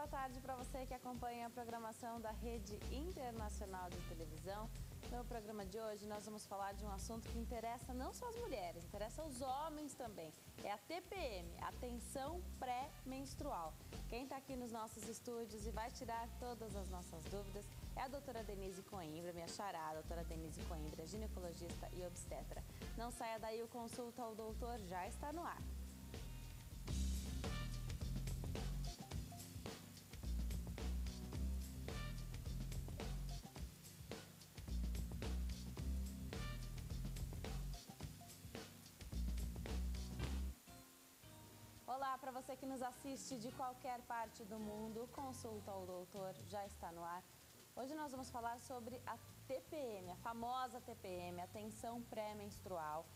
boa tarde para você que acompanha a programação da Rede Internacional de Televisão. No programa de hoje nós vamos falar de um assunto que interessa não só as mulheres, interessa os homens também. É a TPM, a tensão pré-menstrual. Quem está aqui nos nossos estúdios e vai tirar todas as nossas dúvidas é a doutora Denise Coimbra, minha xará, a doutora Denise Coimbra, ginecologista e obstetra. Não saia daí, o Consulta ao Doutor já está no ar. Olá, para você que nos assiste de qualquer parte do mundo, Consulta ao Doutor já está no ar. Hoje nós vamos falar sobre a TPM, a famosa TPM, a tensão pré-menstrual.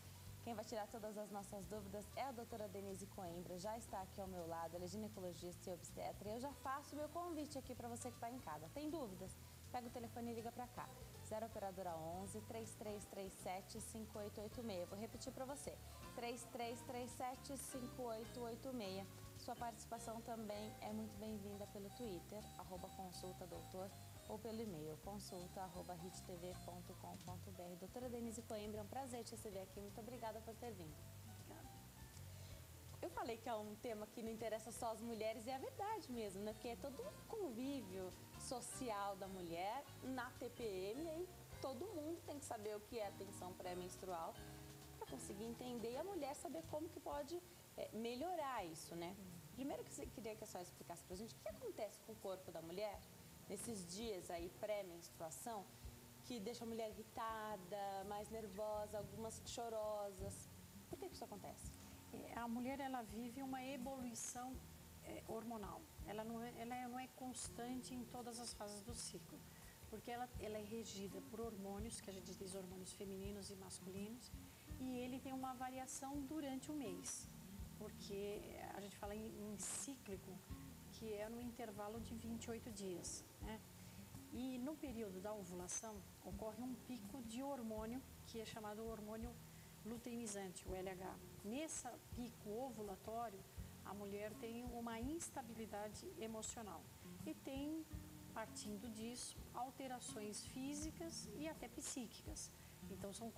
Quem vai tirar todas as nossas dúvidas é a doutora Denise Coimbra, já está aqui ao meu lado, ela é ginecologista e obstetra. Eu já faço o meu convite aqui para você que está em casa. Tem dúvidas? Pega o telefone e liga para cá. 0 operadora 11 3337 5886. Vou repetir para você. 3337 5886. Sua participação também é muito bem-vinda pelo Twitter, @consultadoutor, ou pelo e-mail, consulta@rittv.com.br. Doutora Denise Coimbra, é um prazer te receber aqui. Muito obrigada por ter vindo. Obrigada. Eu falei que é um tema que não interessa só as mulheres, e é verdade mesmo, né? Porque é todo um convívio social da mulher na TPM, e aí todo mundo tem que saber o que é a tensão pré-menstrual para conseguir entender e a mulher saber como que pode melhorar isso, né? Primeiro que eu queria que a senhora explicasse pra gente o que acontece com o corpo da mulher nesses dias aí pré-menstruação, que deixa a mulher irritada, mais nervosa, algumas chorosas. Por que isso acontece? A mulher, ela vive uma evolução hormonal. Ela não é constante em todas as fases do ciclo, porque ela é regida por hormônios, que a gente diz hormônios femininos e masculinos, e ele tem uma variação durante o mês, porque a gente fala em cíclico, que é no intervalo de 28 dias, né? E no período da ovulação ocorre um pico de hormônio, que é chamado hormônio luteinizante, o LH. Nesse pico ovulatório, a mulher tem uma instabilidade emocional e tem, partindo disso, alterações físicas e até psíquicas. Então, são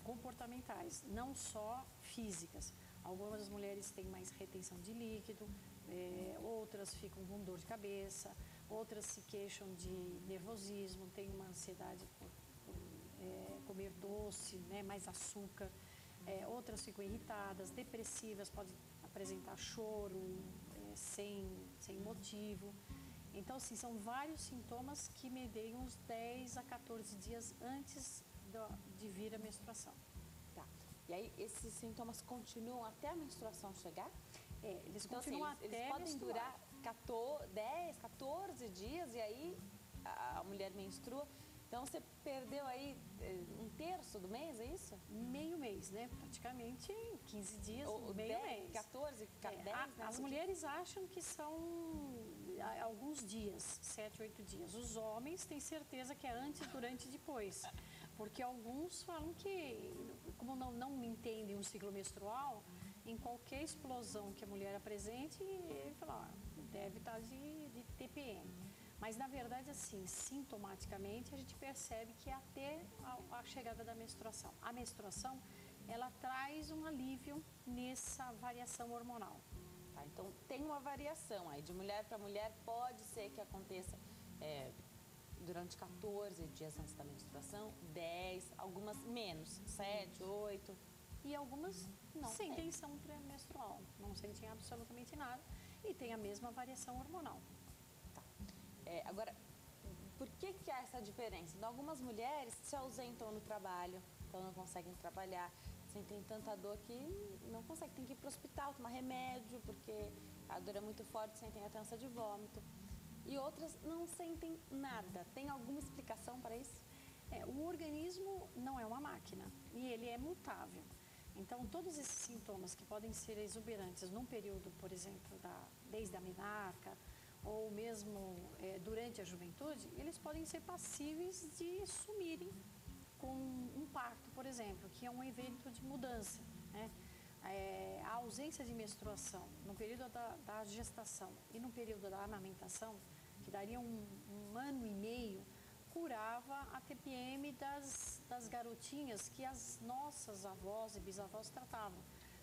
comportamentais, não só físicas. Algumas mulheres têm mais retenção de líquido, outras ficam com dor de cabeça, outras se queixam de nervosismo, têm uma ansiedade por comer doce, né, mais açúcar. Outras ficam irritadas, depressivas, podem apresentar choro sem motivo. Então, assim, são vários sintomas que medeiam uns 10 a 14 dias antes de vir a menstruação. Tá. E aí, esses sintomas continuam até a menstruação chegar? Eles então, continuam assim, até eles podem menstruar. durar 10, 14 dias e aí a mulher menstrua. Então, você perdeu aí um terço do mês, é isso? Meio mês, né? Praticamente 15 dias, ou meio 10, mês. 14, 10, né? As mulheres acham que são alguns dias, 7, 8 dias. Os homens têm certeza que é antes, durante e depois. Porque alguns falam que, como não entendem o ciclo menstrual, em qualquer explosão que a mulher apresente, ele fala, deve estar de TPM. Mas, na verdade, assim, sintomaticamente, a gente percebe que é até a chegada da menstruação. A menstruação, ela traz um alívio nessa variação hormonal. Tá, então, tem uma variação aí, de mulher para mulher, pode ser que aconteça durante 14 dias antes da menstruação, 10, algumas menos, 7, 8. E algumas não sem tensão pré-menstrual, não sentem absolutamente nada e tem a mesma variação hormonal. Agora, por que há essa diferença? Então, algumas mulheres se ausentam no trabalho, então não conseguem trabalhar, sentem tanta dor que não conseguem, tem que ir para o hospital, tomar remédio, porque a dor é muito forte, sentem a ânsia de vômito. E outras não sentem nada. Tem alguma explicação para isso? O organismo não é uma máquina e ele é mutável. Então, todos esses sintomas que podem ser exuberantes num período, por exemplo, desde a menarca, ou mesmo durante a juventude, eles podem ser passíveis de sumirem com um parto, por exemplo, que é um evento de mudança, né? a ausência de menstruação no período da gestação e no período da amamentação, que daria um ano e meio, curava a TPM das garotinhas que as nossas avós e bisavós tratavam.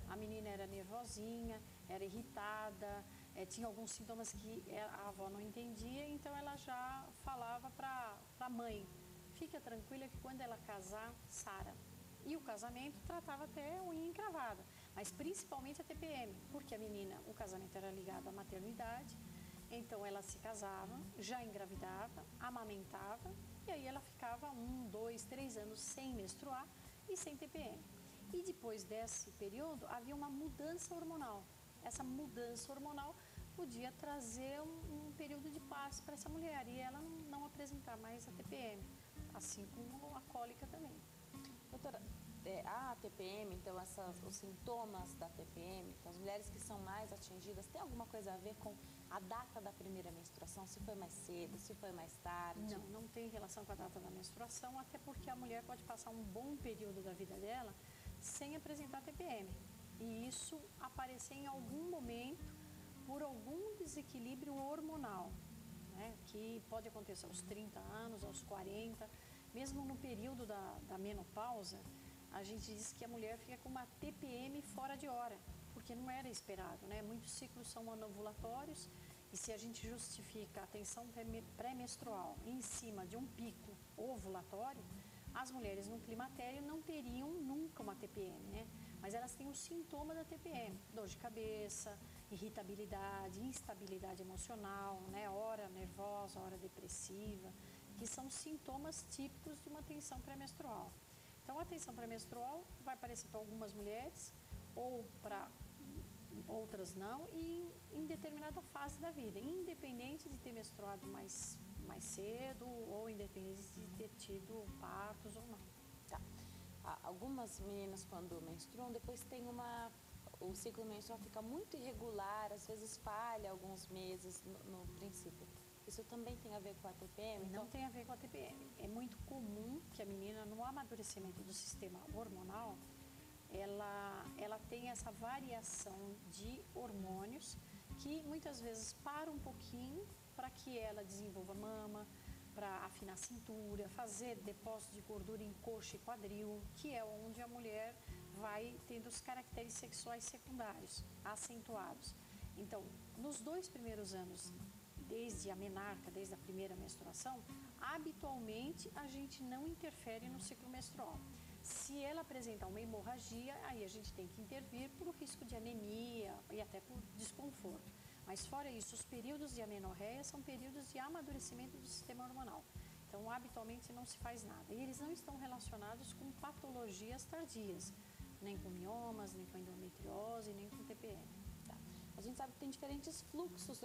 A menina era nervosinha, era irritada, tinha alguns sintomas que a avó não entendia, então ela já falava para a mãe: fica tranquila que quando ela casar, sara. E o casamento tratava até unha encravada, mas principalmente a TPM, porque a menina, o casamento era ligado à maternidade, então ela se casava, já engravidava, amamentava, e aí ela ficava 1, 2, 3 anos sem menstruar e sem TPM. E depois desse período havia uma mudança hormonal. Essa mudança hormonal podia trazer um período de paz para essa mulher e ela não apresentar mais a TPM, assim como a cólica também. Doutora, a TPM, então os sintomas da TPM, então as mulheres que são mais atingidas, tem alguma coisa a ver com a data da primeira menstruação? Se foi mais cedo, se foi mais tarde? Não tem relação com a data da menstruação, até porque a mulher pode passar um bom período da vida dela sem apresentar TPM. E isso aparecer em algum momento por algum desequilíbrio hormonal, né? Que pode acontecer aos 30 anos, aos 40, mesmo no período da menopausa, a gente diz que a mulher fica com uma TPM fora de hora, porque não era esperado, né? Muitos ciclos são anovulatórios e se a gente justifica a tensão pré-menstrual em cima de um pico ovulatório, as mulheres no climatério não teriam nunca uma TPM, né? Mas elas têm o sintoma da TPM, dor de cabeça, irritabilidade, instabilidade emocional, né? Hora nervosa, hora depressiva, que são sintomas típicos de uma tensão pré-menstrual. Então, a tensão pré-menstrual vai aparecer para algumas mulheres ou para outras não, e em determinada fase da vida, independente de ter menstruado mais cedo ou independente de ter tido partos ou não. Tá. Algumas meninas, quando menstruam, depois tem o ciclo menstrual fica muito irregular, às vezes falha alguns meses no princípio. Isso também tem a ver com a TPM? Não tem a ver com a TPM. É muito comum que a menina, no amadurecimento do sistema hormonal, ela tem essa variação de hormônios que muitas vezes para um pouquinho para que ela desenvolva mama, para afinar a cintura, fazer depósito de gordura em coxa e quadril, que é onde a mulher vai tendo os caracteres sexuais secundários acentuados. Então, nos 2 primeiros anos, desde a menarca, desde a primeira menstruação, habitualmente a gente não interfere no ciclo menstrual. Se ela apresentar uma hemorragia, aí a gente tem que intervir por risco de anemia e até por desconforto. Mas fora isso, os períodos de amenorreia são períodos de amadurecimento do sistema hormonal. Então, habitualmente não se faz nada. E eles não estão relacionados com patologias tardias, nem com miomas, nem com endometriose, nem com TPM. Tá. A gente sabe que tem diferentes fluxos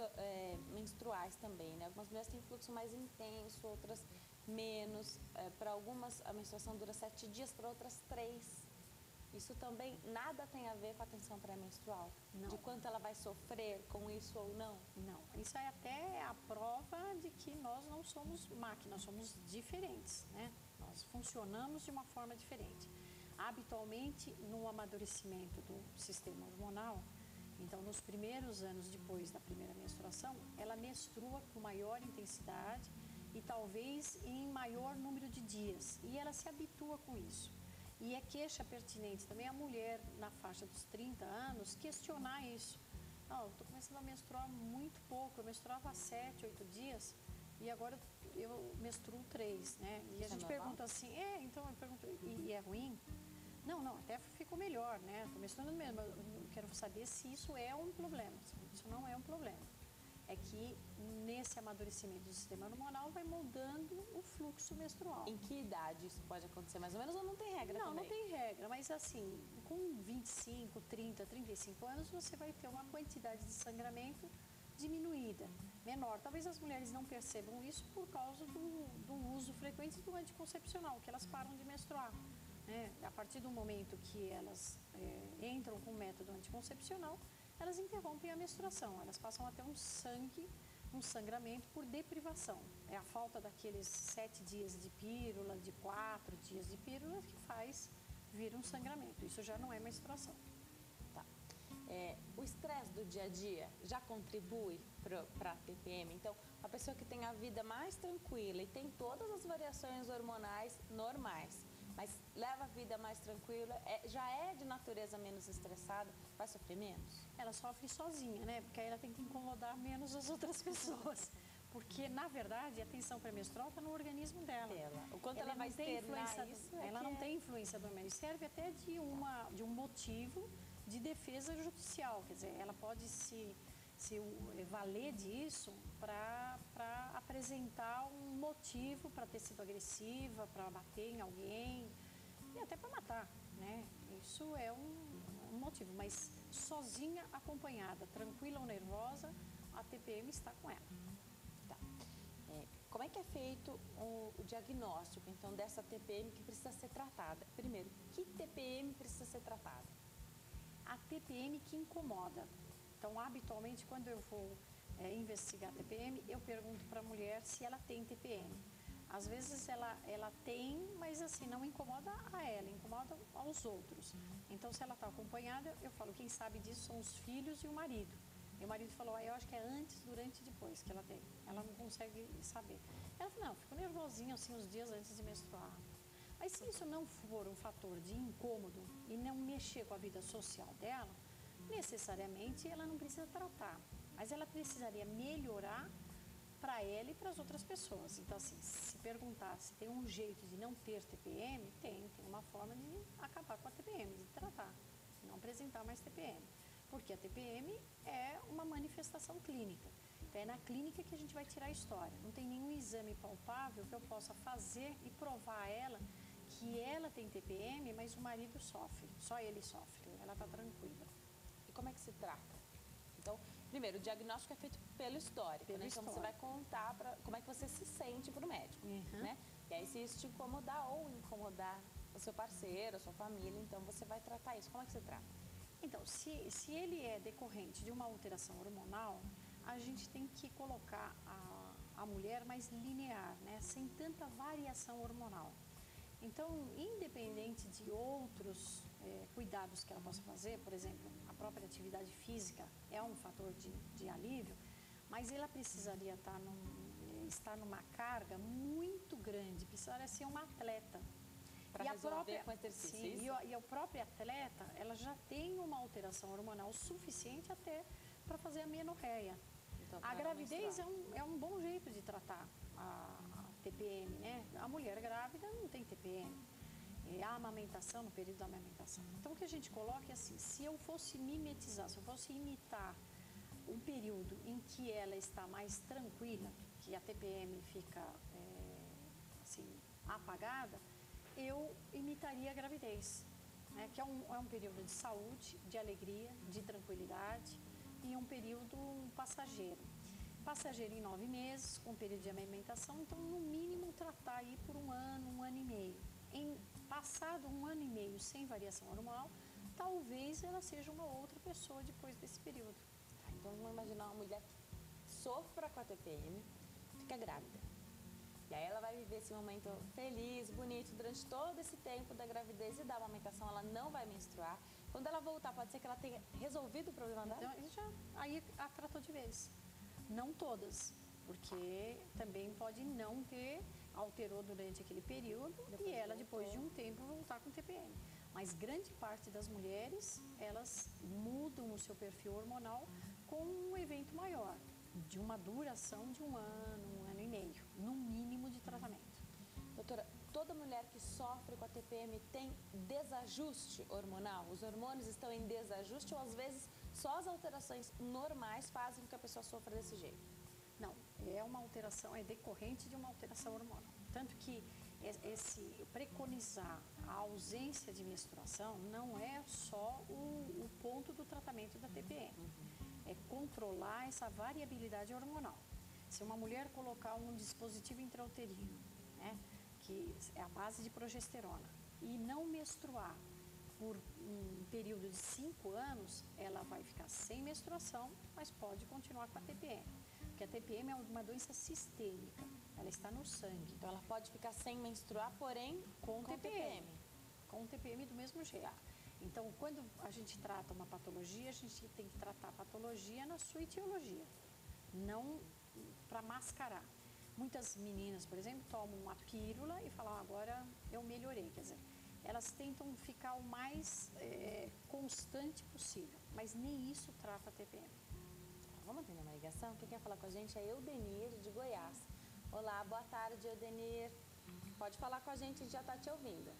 menstruais também, né? Algumas mulheres têm fluxo mais intenso, outras menos. Para algumas a menstruação dura 7 dias, para outras 3. Isso também nada tem a ver com a tensão pré-menstrual? Não. De quanto ela vai sofrer com isso ou não? Não. Isso é até a prova de que nós não somos máquinas, somos diferentes, né? Nós funcionamos de uma forma diferente. Habitualmente, no amadurecimento do sistema hormonal, então nos primeiros anos depois da primeira menstruação, ela menstrua com maior intensidade e talvez em maior número de dias. E ela se habitua com isso. E é queixa pertinente também a mulher na faixa dos 30 anos questionar isso. Não, eu estou começando a menstruar muito pouco, eu menstruava 7, 8 dias e agora eu menstruo 3, né? E a gente pergunta assim, então eu pergunto, e é ruim? Não, até ficou melhor, né? Estou menstruando mesmo, eu quero saber se isso é um problema. Isso não é um problema. É que nesse amadurecimento do sistema hormonal vai moldando o fluxo menstrual. Em que idade isso pode acontecer mais ou menos ou não tem regra também? Não tem regra, mas assim, com 25, 30, 35 anos você vai ter uma quantidade de sangramento diminuída, menor. Talvez as mulheres não percebam isso por causa do uso frequente do anticoncepcional, que elas param de menstruar, né? A partir do momento que elas entram com o método anticoncepcional, elas interrompem a menstruação, elas passam a ter um sangramento por deprivação. É a falta daqueles 7 dias de pílula, de 4 dias de pílula que faz vir um sangramento. Isso já não é menstruação. O estresse do dia a dia já contribui para a TPM? Então, a pessoa que tem a vida mais tranquila e tem todas as variações hormonais normais, mas leva a vida mais tranquila, já é de natureza menos estressada, vai sofrer menos? Ela sofre sozinha, né? Porque aí ela tem que incomodar menos as outras pessoas. Porque, na verdade, a tensão pré-menstrual está no organismo dela. O quanto ela vai externar isso? Ela não tem influência do hormônio. Serve até de um motivo de defesa judicial. Quer dizer, ela pode se valer disso para apresentar um motivo para ter sido agressiva, para bater em alguém e até para matar, né? Isso é um motivo, mas sozinha, acompanhada, tranquila ou nervosa, a TPM está com ela. Tá. Como é que é feito o diagnóstico, então, dessa TPM que precisa ser tratada? Primeiro, que TPM precisa ser tratada? A TPM que incomoda. Então, habitualmente, quando eu vou investigar a TPM, eu pergunto para a mulher se ela tem TPM. Às vezes ela tem, mas assim, não incomoda a ela, incomoda aos outros. Então, se ela está acompanhada, eu falo, quem sabe disso são os filhos e o marido. E o marido falou, eu acho que é antes, durante e depois que ela tem. Ela não consegue saber. Ela falou, não, fico nervosinha assim os dias antes de menstruar. Mas se isso não for um fator de incômodo e não mexer com a vida social dela, necessariamente ela não precisa tratar. Mas ela precisaria melhorar para ela e para as outras pessoas. Então, assim, se perguntar se tem um jeito de não ter TPM, tem uma forma de acabar com a TPM, de tratar, não apresentar mais TPM. Porque a TPM é uma manifestação clínica. Então, é na clínica que a gente vai tirar a história. Não tem nenhum exame palpável que eu possa fazer e provar a ela que ela tem TPM, mas o marido sofre, só ele sofre, ela está tranquila. E como é que se trata? Então, primeiro, o diagnóstico é feito pelo histórico, né? Então, você vai contar como é que você se sente para o médico, né? E aí, se isso te incomodar ou incomodar o seu parceiro, a sua família, então você vai tratar isso. Como é que você trata? Então, se ele é decorrente de uma alteração hormonal, a gente tem que colocar a mulher mais linear, né? Sem tanta variação hormonal. Então, independente de outros cuidados que ela possa fazer, por exemplo, a própria atividade física é um fator de alívio, mas ela precisaria estar numa carga muito grande, precisaria ser uma atleta. Para resolver com exercício. Sim, e a própria atleta, ela já tem uma alteração hormonal suficiente até para fazer a menorreia. Então, a gravidez é um bom jeito de tratar a TPM, né? A mulher grávida não tem TPM. A amamentação, no período da amamentação. Então, o que a gente coloca é assim, se eu fosse mimetizar, se eu fosse imitar um período em que ela está mais tranquila, que a TPM fica, assim, apagada, eu imitaria a gravidez, né? Que é um período de saúde, de alegria, de tranquilidade e um período passageiro. Passageiro em 9 meses, com período de amamentação, então, no mínimo, tratar aí por um ano e meio. Passado 1 ano e meio sem variação hormonal, talvez ela seja uma outra pessoa depois desse período. Tá, então, vamos imaginar uma mulher que sofra com a TPM, fica grávida. E aí ela vai viver esse momento feliz, bonito, durante todo esse tempo da gravidez e da amamentação, ela não vai menstruar. Quando ela voltar, pode ser que ela tenha resolvido o problema dela? Então, aí a tratou de vez. Não todas, porque também pode não ter, alterou durante aquele período e ela, depois de um tempo, voltar com TPM. Mas grande parte das mulheres, elas mudam o seu perfil hormonal com um evento maior, de uma duração de 1 ano e meio, no mínimo de tratamento. Doutora, toda mulher que sofre com a TPM tem desajuste hormonal? Os hormônios estão em desajuste ou, às vezes, só as alterações normais fazem com que a pessoa sofra desse jeito? Não, é uma alteração, é decorrente de uma alteração hormonal. Tanto que preconizar a ausência de menstruação não é só o ponto do tratamento da TPM. É controlar essa variabilidade hormonal. Se uma mulher colocar um dispositivo intrauterino, né, que é a base de progesterona, e não menstruar por um período de 5 anos, ela vai ficar sem menstruação, mas pode continuar com a TPM. Porque a TPM é uma doença sistêmica, ela está no sangue. Então, ela pode ficar sem menstruar, porém com TPM. Com TPM do mesmo jeito. Então, quando a gente trata uma patologia, a gente tem que tratar a patologia na sua etiologia, não para mascarar. Muitas meninas, por exemplo, tomam uma pílula e falam, agora eu melhorei. Quer dizer, elas tentam ficar o mais constante possível, mas nem isso trata a TPM. Vamos atender uma ligação? Quem quer falar com a gente é Eudenir, de Goiás. Olá, boa tarde, Eudenir. Pode falar com a gente, a gente já está te ouvindo.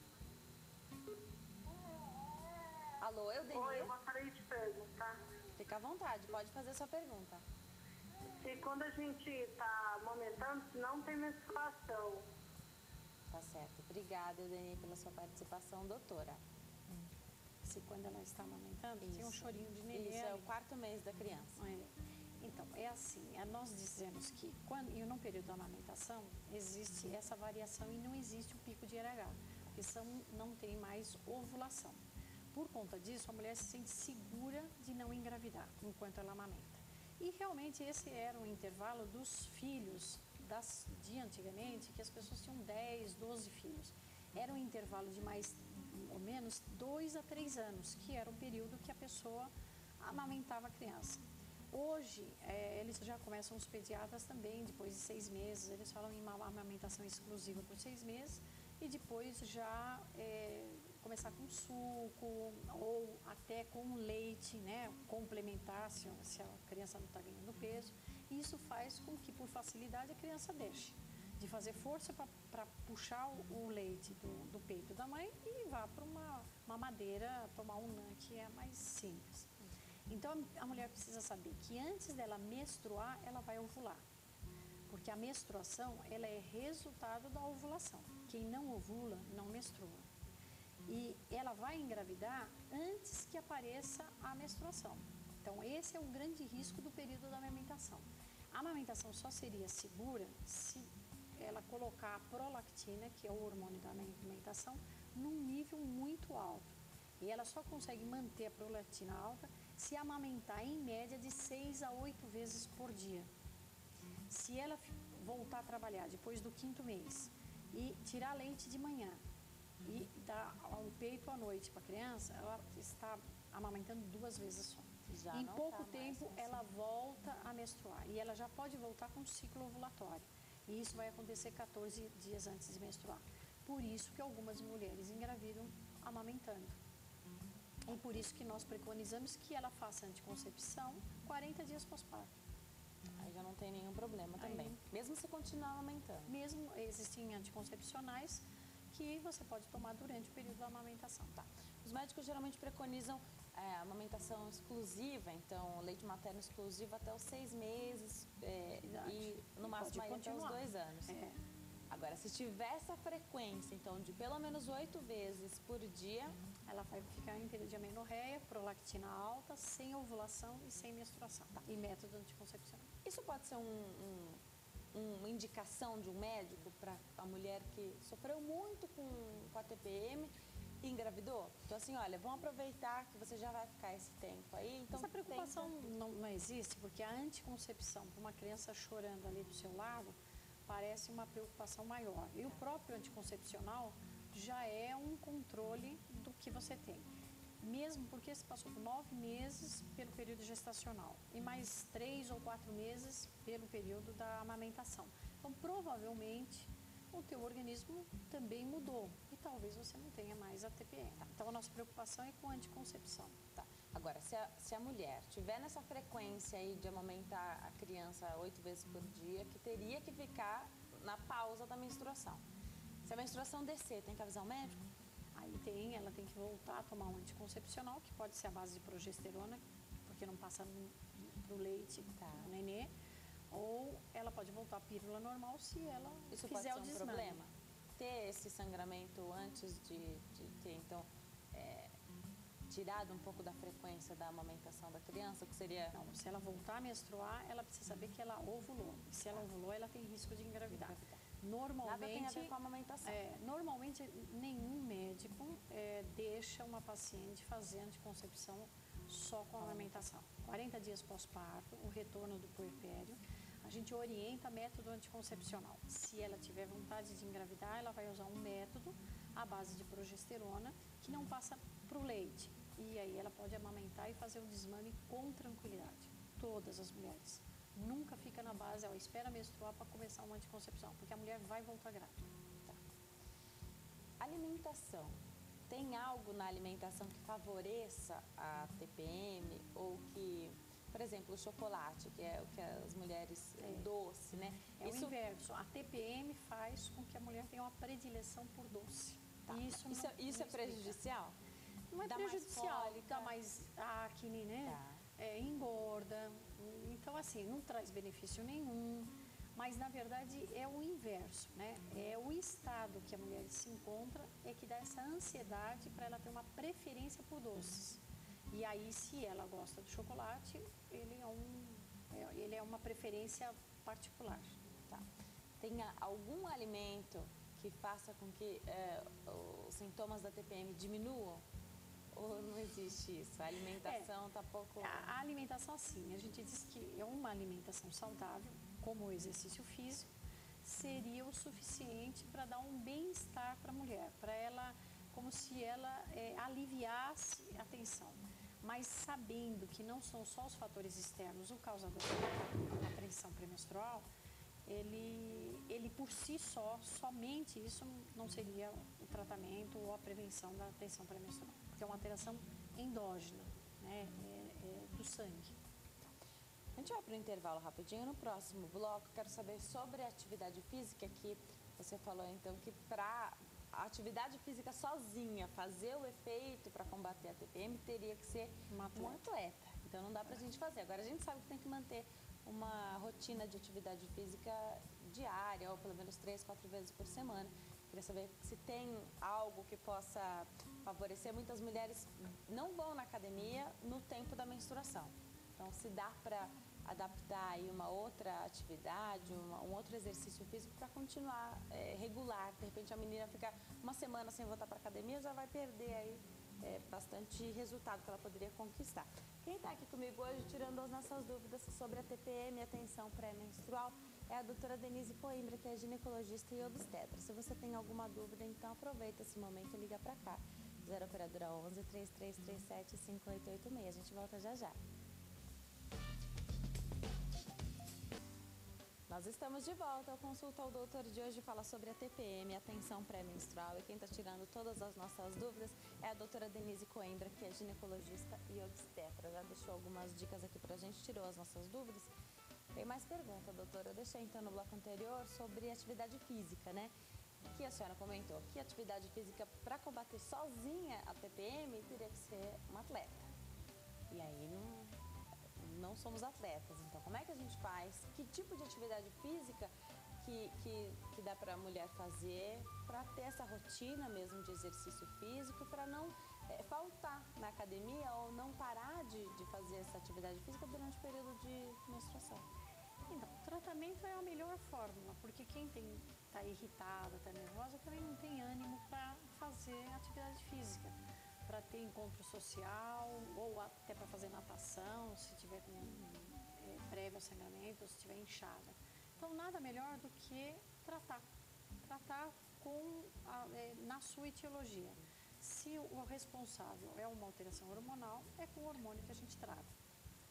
Alô, Eudenir? Oi, eu gostaria de perguntar. Fica à vontade, pode fazer sua pergunta. Se quando a gente está amamentando, se não tem menstruação. Tá certo. Obrigada, Eudenir, pela sua participação, doutora. Se quando ela está amamentando, tem um chorinho de neném. Isso, é o 4º mês da criança. Então, é assim, nós dizemos que e no período da amamentação existe essa variação e não existe o pico de RH, porque não tem mais ovulação. Por conta disso, a mulher se sente segura de não engravidar enquanto ela amamenta. E realmente esse era o intervalo dos filhos de antigamente, que as pessoas tinham 10, 12 filhos. Era um intervalo de mais ou menos 2 a 3 anos, que era o período que a pessoa amamentava a criança. Hoje, eles já começam, os pediatras também, depois de 6 meses, eles falam em uma amamentação exclusiva por 6 meses e depois já começar com suco ou até com leite, né, complementar se a criança não está ganhando peso. E isso faz com que, por facilidade, a criança deixe de fazer força para puxar o leite do peito da mãe e vá para uma mamadeira tomar um NAN, que é mais simples. Então, a mulher precisa saber que antes dela menstruar, ela vai ovular. Porque a menstruação, ela é resultado da ovulação. Quem não ovula, não menstrua. E ela vai engravidar antes que apareça a menstruação. Então, esse é o grande risco do período da amamentação. A amamentação só seria segura se ela colocar a prolactina, que é o hormônio da amamentação, num nível muito alto. E ela só consegue manter a prolactina alta se amamentar em média de 6 a 8 vezes por dia. Se ela voltar a trabalhar depois do 5º mês e tirar leite de manhã e dar um peito à noite para a criança, ela está amamentando 2 vezes só. Em pouco tempo, ela volta a menstruar e ela já pode voltar com um ciclo ovulatório. E isso vai acontecer 14 dias antes de menstruar. Por isso que algumas mulheres engravidam amamentando. E por isso que nós preconizamos que ela faça anticoncepção 40 dias pós-parto. Aí já não tem nenhum problema também, mesmo se continuar amamentando. Mesmo existem anticoncepcionais que você pode tomar durante o período da amamentação. Tá. Os médicos geralmente preconizam amamentação exclusiva, então leite materno exclusivo até os 6 meses e no máximo aí até os 2 anos. Agora, se tiver essa frequência, então, de pelo menos 8 vezes por dia, ela vai ficar em período de amenorreia, prolactina alta, sem ovulação e sem menstruação. Tá. E método anticoncepcional. Isso pode ser uma indicação de um médico para a mulher que sofreu muito com a TPM e engravidou? Então, assim, olha, vamos aproveitar que você já vai ficar esse tempo aí. Então, essa preocupação não existe, porque a anticoncepção para uma criança chorando ali do seu lado parece uma preocupação maior. E o próprio anticoncepcional já é um controle do que você tem. Mesmo porque você passou por 9 meses pelo período gestacional e mais 3 ou 4 meses pelo período da amamentação. Então, provavelmente, o teu organismo também mudou e talvez você não tenha mais a TPM. Tá? Então, a nossa preocupação é com a anticoncepção. Tá. Agora, se a mulher tiver nessa frequência aí de amamentar a criança 8 vezes por dia, que teria que ficar na pausa da menstruação. Se a menstruação descer, tem que avisar o médico? Aí ela tem que voltar a tomar um anticoncepcional, que pode ser a base de progesterona, porque não passa pro leite do nenê, ou ela pode voltar à pílula normal se ela Isso fizer pode ser o um problema? Ter esse sangramento antes de ter, então, tirado um pouco da frequência da amamentação da criança, que seria... Não, se ela voltar a menstruar, ela precisa saber que ela ovulou. E se ela ovulou, ela tem risco de engravidar. Normalmente, nada tem a ver com a amamentação. Normalmente, nenhum médico deixa uma paciente fazer anticoncepção só com a amamentação. 40 dias pós-parto, o retorno do puerpério, a gente orienta método anticoncepcional. Se ela tiver vontade de engravidar, ela vai usar um método à base de progesterona que não passa para o leite. E aí ela pode amamentar e fazer o desmame com tranquilidade. Todas as mulheres. Nunca fica na base, espera menstruar para começar uma anticoncepção, porque a mulher vai voltar grávida. Tá. Alimentação. Tem algo na alimentação que favoreça a TPM ou que, por exemplo, o chocolate, que é o que as mulheres doce, né? É o inverso. A TPM faz com que a mulher tenha uma predileção por doce. Tá. Isso é prejudicial? Não é dá prejudicial, mais dá mais acne, né? Tá. Engorda. Então, assim, não traz benefício nenhum. Mas, na verdade, é o inverso, né? É o estado que a mulher se encontra é que dá essa ansiedade para ela ter uma preferência por doces. E aí, se ela gosta do chocolate, ele é uma preferência particular. Tá. Tem algum alimento que faça com que os sintomas da TPM diminuam? Ou não existe isso? A alimentação está pouco... A alimentação, sim. A gente diz que é uma alimentação saudável, como o exercício físico, seria o suficiente para dar um bem-estar para a mulher, para ela, como se ela aliviasse a tensão. Mas sabendo que não são só os fatores externos o causador da tensão pré-menstrual, ele por si só, somente isso não seria o tratamento ou a prevenção da tensão pré-menstrual, porque é uma alteração endógena, né, do sangue. A gente vai para o intervalo rapidinho. No próximo bloco, quero saber sobre a atividade física, que você falou então que para a atividade física sozinha fazer o efeito para combater a TPM, teria que ser um atleta. Então não dá para a gente fazer. Agora a gente sabe que tem que manter uma rotina de atividade física diária, ou pelo menos 3, 4 vezes por semana. Queria saber se tem algo que possa favorecer. Muitas mulheres não vão na academia no tempo da menstruação. Então, se dá para adaptar aí uma outra atividade, um outro exercício físico para continuar regular. De repente, a menina ficar uma semana sem voltar para a academia, já vai perder aí bastante resultado que ela poderia conquistar. Quem está aqui comigo hoje, tirando as nossas dúvidas sobre a TPM, a tensão pré-menstrual, é a doutora Denise Coimbra, que é ginecologista e obstetra. Se você tem alguma dúvida, então aproveita esse momento e liga para cá. 0 operadora 11 3337 5886. A gente volta já já. Nós estamos de volta. A consulta ao doutor de hoje fala sobre a TPM, a tensão pré-menstrual. E quem está tirando todas as nossas dúvidas é a doutora Denise Coimbra, que é ginecologista e obstetra. Já deixou algumas dicas aqui para a gente, tirou as nossas dúvidas. Tem mais pergunta, doutora. Eu deixei então no bloco anterior sobre atividade física, né? Que a senhora comentou que atividade física para combater sozinha a TPM teria que ser uma atleta. E aí não somos atletas, então como é que a gente faz? Que tipo de atividade física que dá para a mulher fazer para ter essa rotina mesmo de exercício físico, para não faltar na academia ou não parar de fazer essa atividade física durante o período de menstruação? Então, o tratamento é a melhor fórmula, porque quem está irritada, está nervosa, também não tem ânimo para fazer atividade física, para ter encontro social ou até para fazer natação, se tiver com prévio sangramento ou se tiver inchada. Então, nada melhor do que tratar na sua etiologia. Se o responsável é uma alteração hormonal, é com o hormônio que a gente trata.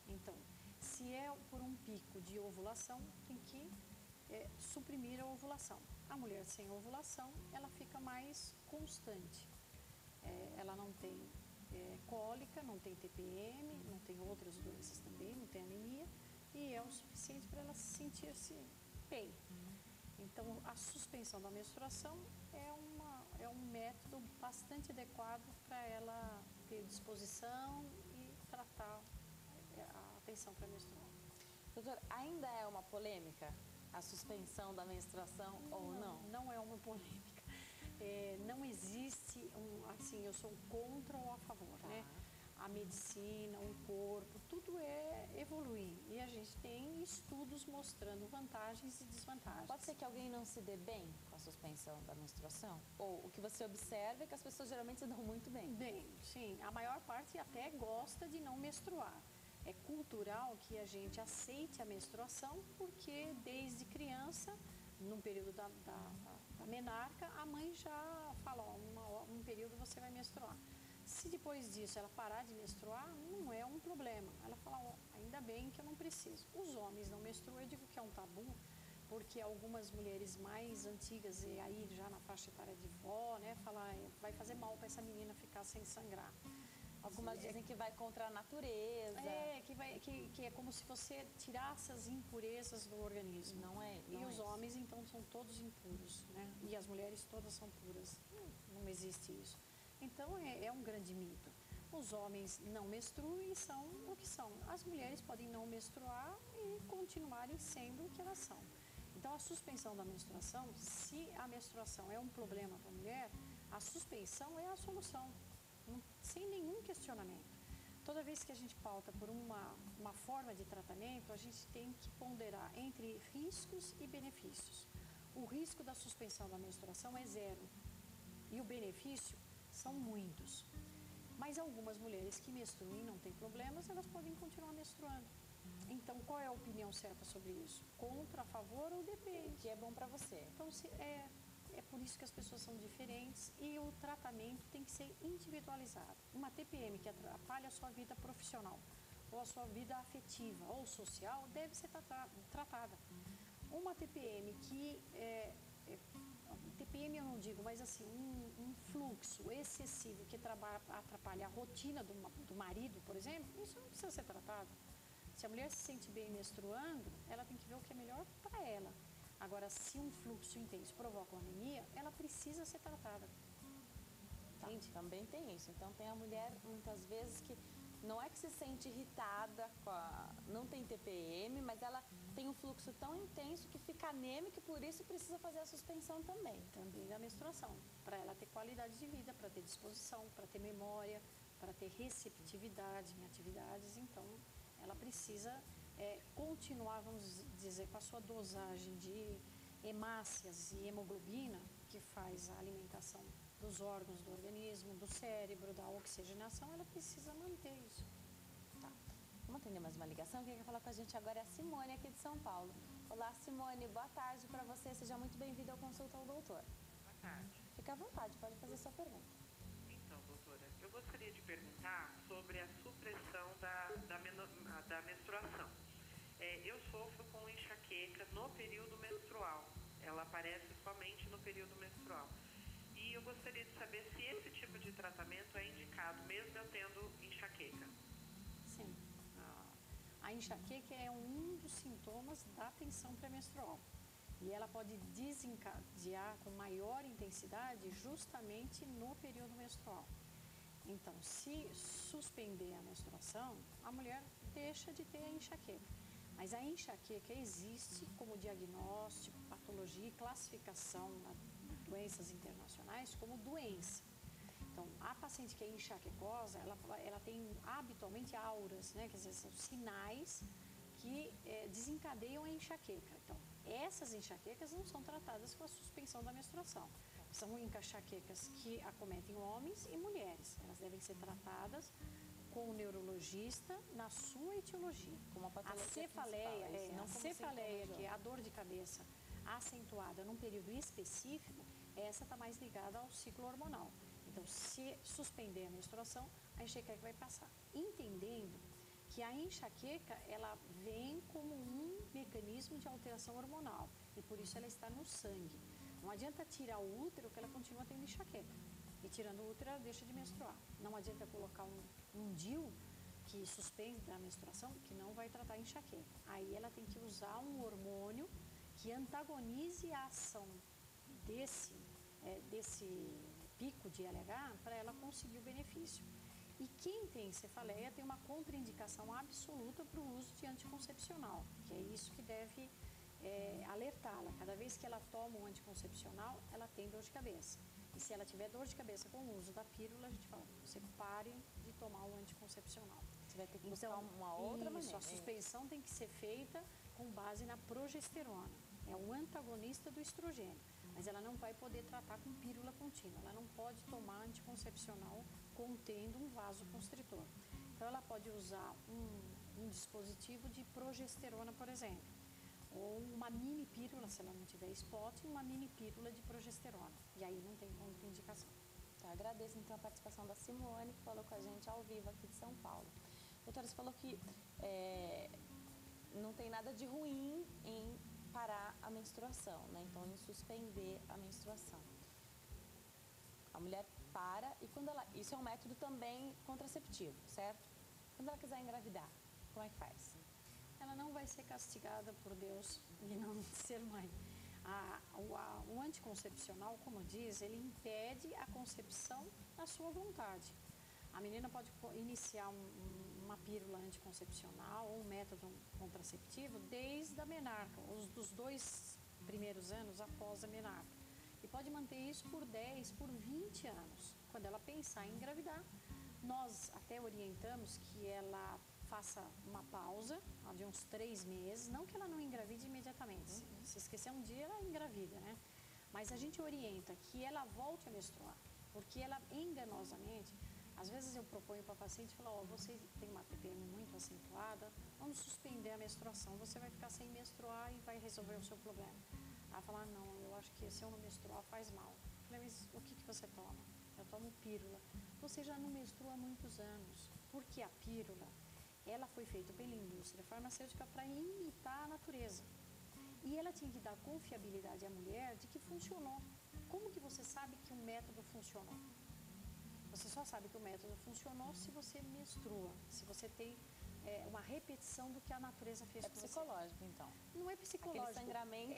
Então, se é por um pico de ovulação, tem que suprimir a ovulação. A mulher sem ovulação, ela fica mais constante. Ela não tem cólica, não tem TPM, não tem outras doenças também, não tem anemia, e é o suficiente para ela sentir-se bem. Então, a suspensão da menstruação é um método bastante adequado para ela ter disposição e tratar a tensão pré-menstrual. Doutora, ainda é uma polêmica a suspensão da menstruação ou não? Não é uma polêmica. Não existe assim, eu sou contra ou a favor, né? A medicina, o corpo, tudo é evoluir. E a gente tem estudos mostrando vantagens e desvantagens. Pode ser que alguém não se dê bem com a suspensão da menstruação? Ou o que você observa é que as pessoas geralmente se dão muito bem? Bem, sim. A maior parte até gosta de não menstruar. É cultural que a gente aceite a menstruação porque desde criança, num período da menarca, a mãe já fala, um período você vai menstruar. Se depois disso ela parar de menstruar, não é um problema. Ela fala, ó, ainda bem que eu não preciso. Os homens não menstruam, eu digo que é um tabu, porque algumas mulheres mais antigas, e aí já na faixa etária de vó, né, falam, vai fazer mal para essa menina ficar sem sangrar. Algumas dizem que vai contra a natureza. Que é como se você tirasse as impurezas do organismo. Não é. E os homens, então, são todos impuros, né? E as mulheres todas são puras. Não existe isso. Então, é um grande mito. Os homens não menstruam e são o que são. As mulheres podem não menstruar e continuarem sendo o que elas são. Então, a suspensão da menstruação, se a menstruação é um problema para a mulher, a suspensão é a solução, sem nenhum questionamento. Toda vez que a gente pauta por uma forma de tratamento, a gente tem que ponderar entre riscos e benefícios. O risco da suspensão da menstruação é zero e o benefício são muitos. Mas algumas mulheres que menstruam e não têm problemas, elas podem continuar menstruando. Então, qual é a opinião certa sobre isso? Contra, a favor ou depende? O que é bom para você. Então, é por isso que as pessoas são diferentes e o tratamento tem que ser individualizado. Uma TPM que atrapalha a sua vida profissional, ou a sua vida afetiva ou social, deve ser tratada. Uma TPM que TPM eu não digo, mas assim, um fluxo excessivo que atrapalha a rotina do marido, por exemplo, isso não precisa ser tratado. Se a mulher se sente bem menstruando, ela tem que ver o que é melhor para ela. Agora, se um fluxo intenso provoca uma anemia, ela precisa ser tratada. Tá, também tem isso. Então, tem a mulher, muitas vezes, que não é que se sente irritada, não tem TPM, mas ela tem um fluxo tão intenso que fica anêmica e por isso precisa fazer a suspensão também. Também da menstruação, para ela ter qualidade de vida, para ter disposição, para ter memória, para ter receptividade em atividades. Então, ela precisa continuar, vamos dizer, com a sua dosagem de hemácias e hemoglobina, que faz a alimentação dos órgãos do organismo, do cérebro, da oxigenação, ela precisa manter isso. Tá. Vamos atender mais uma ligação? Quem quer falar com a gente agora é a Simone, aqui de São Paulo. Olá, Simone, boa tarde para você. Seja muito bem-vinda ao Consulta ao Doutor. Boa tarde. Fique à vontade, pode fazer sua pergunta. Então, doutora, eu gostaria de perguntar sobre a supressão da menstruação. Eu sofro com enxaqueca no período menstrual. Ela aparece somente no período menstrual. E eu gostaria de saber se esse tipo de tratamento é indicado, mesmo eu tendo enxaqueca. Sim. A enxaqueca é um dos sintomas da tensão pré-menstrual. E ela pode desencadear com maior intensidade justamente no período menstrual. Então, se suspender a menstruação, a mulher deixa de ter a enxaqueca. Mas a enxaqueca existe como diagnóstico, patologia e classificação de doenças internacionais como doença. Então, a paciente que é enxaquecosa, ela tem habitualmente auras, né? Quer dizer, são sinais que desencadeiam a enxaqueca. Então, essas enxaquecas não são tratadas com a suspensão da menstruação. São enxaquecas que acometem homens e mulheres. Elas devem ser tratadas com o neurologista na sua etiologia. Como a patologia cefaleia, não como cefaleia, que é a dor de cabeça acentuada num período específico, essa está mais ligada ao ciclo hormonal. Então, se suspender a menstruação, a enxaqueca vai passar. Entendendo que a enxaqueca, ela vem como um mecanismo de alteração hormonal e por isso ela está no sangue. Não adianta tirar o útero que ela continua tendo enxaqueca. E tirando o útero, ela deixa de menstruar. Não adianta colocar um DIU que suspende a menstruação, que não vai tratar a enxaqueca. Aí ela tem que usar um hormônio que antagonize a ação desse pico de LH para ela conseguir o benefício. E quem tem cefaleia tem uma contraindicação absoluta para o uso de anticoncepcional, que é isso que deve alertá-la. Cada vez que ela toma um anticoncepcional, ela tem dor de cabeça. E se ela tiver dor de cabeça com o uso da pílula, a gente fala, você pare de tomar o anticoncepcional. Você vai ter que buscar uma outra maneira. A suspensão tem que ser feita com base na progesterona. É o antagonista do estrogênio. Mas ela não vai poder tratar com pílula contínua. Ela não pode tomar anticoncepcional contendo um vasoconstritor. Então, ela pode usar um dispositivo de progesterona, por exemplo. Ou uma mini pílula, se ela não tiver spot, uma mini pílula de progesterona. E aí não tem contraindicação. Tá, agradeço então a participação da Simone, que falou com a gente ao vivo aqui de São Paulo. Doutora, você falou que não tem nada de ruim em parar a menstruação, né? Então, em suspender a menstruação. A mulher para e quando ela... Isso é um método também contraceptivo, certo? Quando ela quiser engravidar, como é que faz? Ela não vai ser castigada por Deus de não ser mãe. O anticoncepcional, como diz, ele impede a concepção da sua vontade. A menina pode iniciar uma pílula anticoncepcional ou um método contraceptivo desde a menarca, dos 2 primeiros anos após a menarca. E pode manter isso por 10, por 20 anos. Quando ela pensar em engravidar, nós até orientamos que ela faça uma pausa de uns 3 meses, não que ela não engravide imediatamente, se esquecer um dia ela engravida, né? Mas a gente orienta que ela volte a menstruar, porque ela enganosamente, às vezes eu proponho para a paciente, falo, você tem uma TPM muito acentuada, vamos suspender a menstruação, você vai ficar sem menstruar e vai resolver o seu problema. Ela fala, não, eu acho que se eu não menstruar faz mal. Eu falei, mas o que você toma? Eu tomo pílula. Você já não menstrua há muitos anos, porque a pílula, ela foi feita pela indústria farmacêutica para imitar a natureza. E ela tinha que dar confiabilidade à mulher de que funcionou. Como que você sabe que o método funcionou? Você só sabe que o método funcionou se você menstrua, se você tem uma repetição do que a natureza fez com você. É psicológico, então? Não é psicológico. Aquele sangramento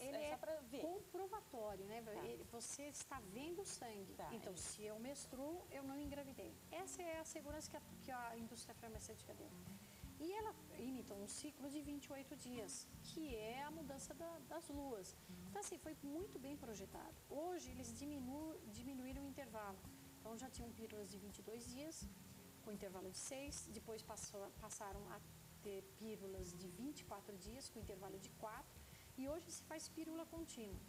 ele é só para ver. Comprovatório, né? Tá. Você está vendo o sangue. Tá, então, se eu menstruo, eu não engravidei. Essa é a segurança que a indústria farmacêutica deu. E ela imita um ciclo de 28 dias, que é a mudança das luas. Então, assim, foi muito bem projetado. Hoje, eles diminuíram o intervalo. Então, já tinham pílulas de 22 dias, com intervalo de 6. Depois passaram a ter pílulas de 24 dias, com intervalo de 4. E hoje se faz pílula contínua.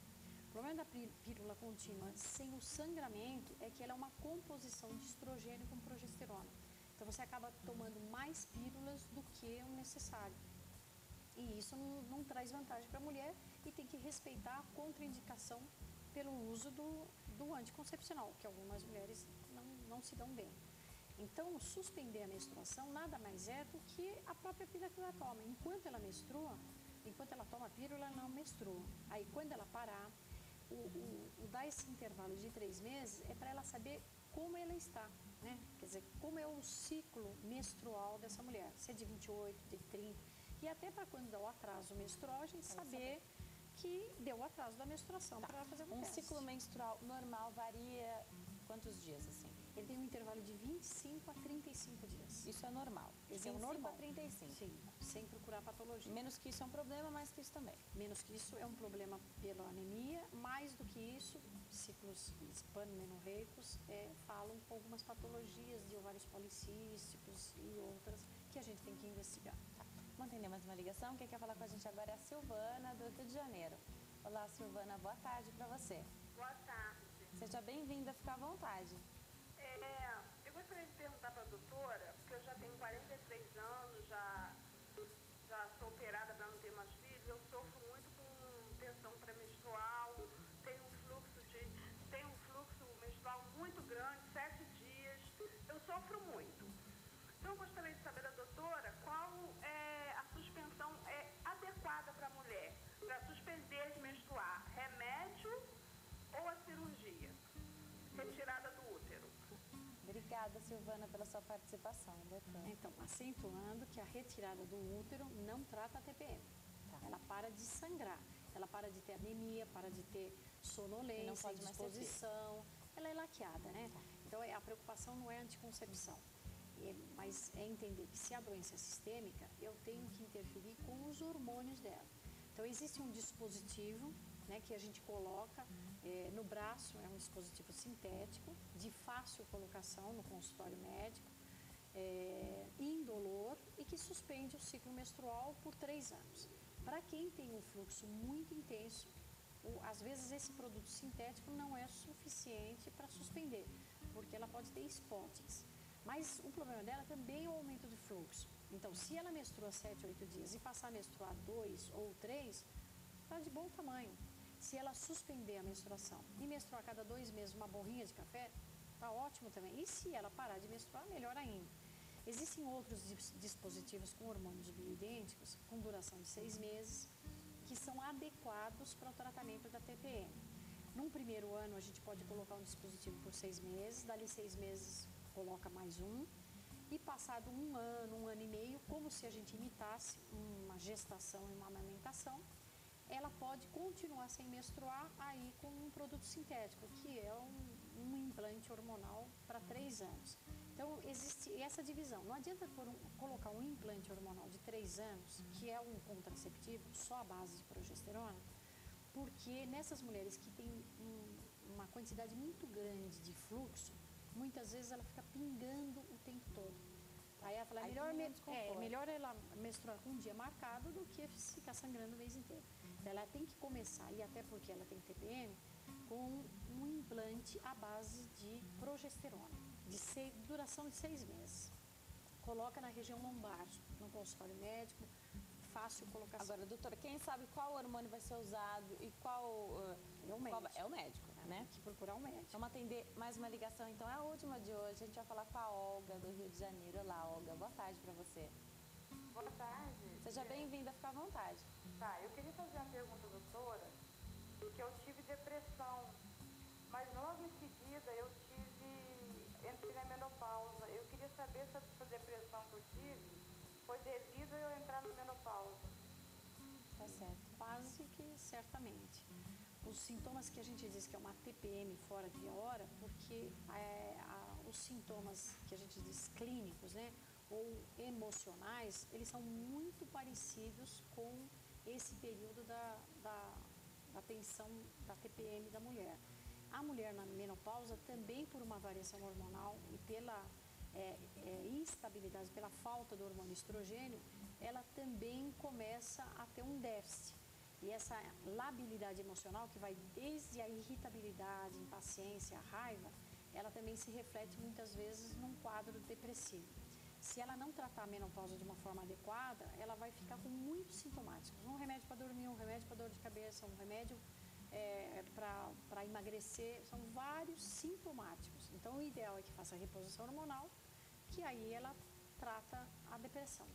O problema da pílula contínua sem o sangramento é que ela é uma composição de estrogênio com progesterona. Então, você acaba tomando mais pílulas do que o necessário. E isso não traz vantagem para a mulher e tem que respeitar a contraindicação pelo uso do anticoncepcional, que algumas mulheres não se dão bem. Então, suspender a menstruação nada mais é do que a própria pílula que ela toma. Enquanto ela menstrua, enquanto ela toma a pílula, ela não menstrua. Aí, quando ela parar, dar esse intervalo de 3 meses é para ela saber como ela está, né? Quer dizer, como é o ciclo menstrual dessa mulher, se é de 28, de 30, e até para quando dá o atraso menstrual, a gente saber que deu o atraso da menstruação para ela fazer um teste. Ciclo menstrual normal varia quantos dias, assim? Ele tem um intervalo de 25 a 35 dias. Isso é normal? Isso é 25 normal. a 35? Sim, sem procurar patologia. Menos que isso é um problema, mais que isso também? Menos que isso é um problema pela anemia, mais do que isso, ciclos hispano-menorreicos falam com algumas patologias de ovários policísticos e outras que a gente tem que investigar. Tá. Vamos atender mais uma ligação. Quem quer falar com a gente agora é a Silvana, do Rio de Janeiro. Olá, Silvana, boa tarde para você. Boa tarde. Seja bem-vinda, fica à vontade. Eu gostaria de perguntar para a doutora, porque eu já tenho 43 anos, já sou operada para não ter mais filhos, eu sofro muito com tensão pré-menstrual, tenho um fluxo menstrual muito grande, 7 dias, eu sofro muito. Então eu gostaria de saber da doutora qual é a suspensão adequada para a mulher, para suspender de menstruar, remédio ou a cirurgia, retirada do útero. Obrigada, Silvana, pela sua participação, doutora. Então, acentuando que a retirada do útero não trata a TPM. Tá. Ela para de sangrar, ela para de ter anemia, para de ter sonolência, indisposição. Ela é laqueada, né? Tá. Então, a preocupação não é anticoncepção. Mas é entender que se a doença é sistêmica, eu tenho que interferir com os hormônios dela. Então, existe um dispositivo, né, que a gente coloca no braço, é um dispositivo sintético, de fácil colocação no consultório médico, indolor e que suspende o ciclo menstrual por 3 anos. Para quem tem um fluxo muito intenso, às vezes esse produto sintético não é suficiente para suspender, porque ela pode ter spots. Mas o problema dela também é o aumento de fluxo. Então, se ela menstrua 7, 8 dias e passar a menstruar 2 ou 3, está de bom tamanho. Se ela suspender a menstruação e menstruar a cada 2 meses uma borrinha de café, tá ótimo também. E se ela parar de menstruar, melhor ainda. Existem outros dispositivos com hormônios bioidênticos, com duração de 6 meses, que são adequados para o tratamento da TPM. Num primeiro ano, a gente pode colocar um dispositivo por 6 meses, dali 6 meses coloca mais um, e passado um ano e meio, como se a gente imitasse uma gestação e uma amamentação, ela pode continuar sem menstruar aí com um produto sintético, que é um implante hormonal para 3 anos. Então, existe essa divisão. Não adianta colocar um implante hormonal de 3 anos, que é um contraceptivo só à base de progesterona, porque nessas mulheres que têm uma quantidade muito grande de fluxo, muitas vezes ela fica pingando o tempo todo. Aí ela fala, melhor ela menstruar com um dia marcado do que ficar sangrando o mês inteiro. Então, ela tem que começar, e até porque ela tem TPM, com um implante à base de progesterona, de duração de 6 meses. Coloca na região lombar, no consultório médico, fácil colocação. Agora, doutora, quem sabe qual hormônio vai ser usado e qual... É o médico. É o médico, né? Tem que procurar um médico. Vamos atender mais uma ligação, então é a última de hoje. A gente vai falar com a Olga, do Rio de Janeiro. Olá, Olga, boa tarde para você. Boa tarde. Seja bem-vinda, fica à vontade. Tá, eu queria fazer uma pergunta, doutora, porque eu tive depressão, mas logo em seguida entrei na menopausa. Eu queria saber se essa depressão que eu tive foi devido a eu entrar na menopausa. Tá certo. Quase que certamente. Os sintomas que a gente diz que é uma TPM fora de hora, porque os sintomas que a gente diz clínicos, né, ou emocionais, eles são muito parecidos com esse período da tensão da TPM da mulher. A mulher na menopausa também por uma variação hormonal e pela instabilidade, pela falta do hormônio estrogênio, ela também começa a ter um déficit. E essa labilidade emocional, que vai desde a irritabilidade, impaciência, a raiva, ela também se reflete muitas vezes num quadro depressivo. Se ela não tratar a menopausa de uma forma adequada, ela vai ficar com muitos sintomáticos. Um remédio para dormir, um remédio para dor de cabeça, um remédio para emagrecer, são vários sintomáticos. Então, o ideal é que faça a reposição hormonal, que aí ela trata a depressão.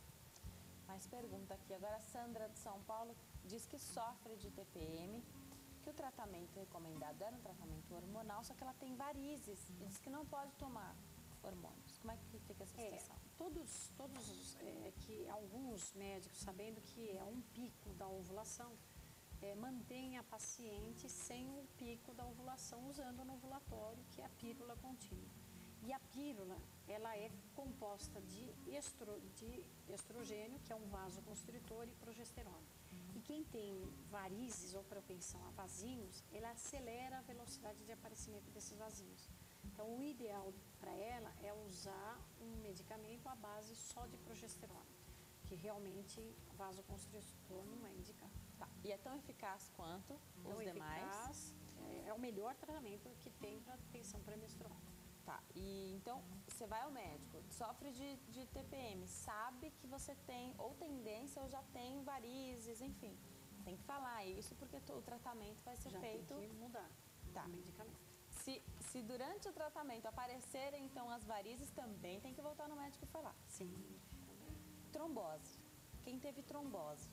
Mais pergunta aqui. Agora, a Sandra de São Paulo diz que sofre de TPM, que o tratamento recomendado era um tratamento hormonal, só que ela tem varizes e diz que não pode tomar hormônios. Como é que fica essa situação? Que alguns médicos, sabendo que é um pico da ovulação, mantêm a paciente sem o pico da ovulação, usando no ovulatório, que é a pílula contínua. E a pílula, ela é composta de estrogênio, que é um vasoconstritor, e progesterona. E quem tem varizes ou propensão a vasinhos, ela acelera a velocidade de aparecimento desses vasinhos. Então, o ideal para ela é usar um medicamento à base só de progesterona, que realmente vasoconstritor não é indicado. Tá. E é tão eficaz quanto os demais? É o melhor tratamento que tem para tensão pré-menstrual. Tá, e então você vai ao médico, sofre de TPM, sabe que você tem ou tendência ou já tem varizes, enfim. Tem que falar isso porque o tratamento vai ser feito... Tem que mudar o medicamento. Se durante o tratamento aparecerem então as varizes, também tem que voltar no médico e falar. Sim, também. Trombose. Quem teve trombose?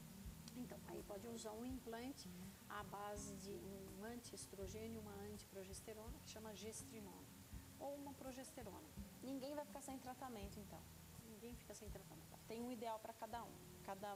Então, aí pode usar um implante à base de um antiestrogênio e uma antiprogesterona, que chama gestrinona. Ou uma progesterona. Ninguém vai ficar sem tratamento, então? Ninguém fica sem tratamento. Tem um ideal para cada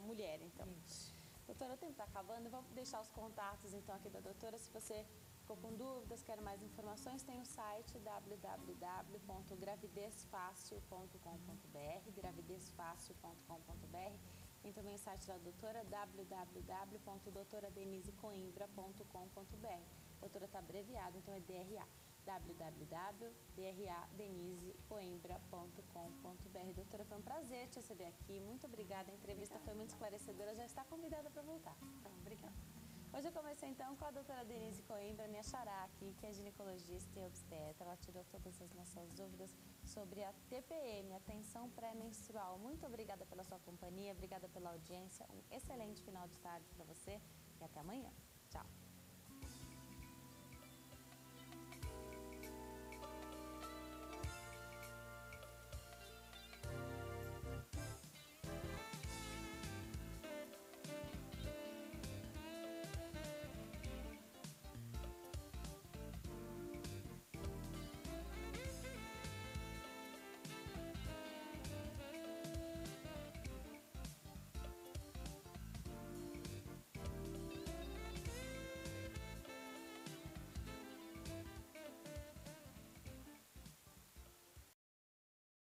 mulher, então. Isso. Doutora, o tempo está acabando, eu vou deixar os contatos, então, aqui da doutora. Se você ficou com dúvidas, quer mais informações, tem o site www.gravidezfacil.com.br, gravidezfacil.com.br. Tem também o site da doutora, www.doutoradenisecoimbra.com.br. Doutora está abreviado, então é DRA. www.dradenisecoimbra.com.br. Doutora, foi um prazer te receber aqui. Muito obrigada. A entrevista foi muito esclarecedora. Já está convidada para voltar. Então, obrigada. Hoje eu comecei então com a doutora Denise Coimbra, minha xará aqui, que é ginecologista e obstetra. Ela tirou todas as nossas dúvidas sobre a TPM, a tensão pré-menstrual. Muito obrigada pela sua companhia, obrigada pela audiência. Um excelente final de tarde para você e até amanhã. Tchau.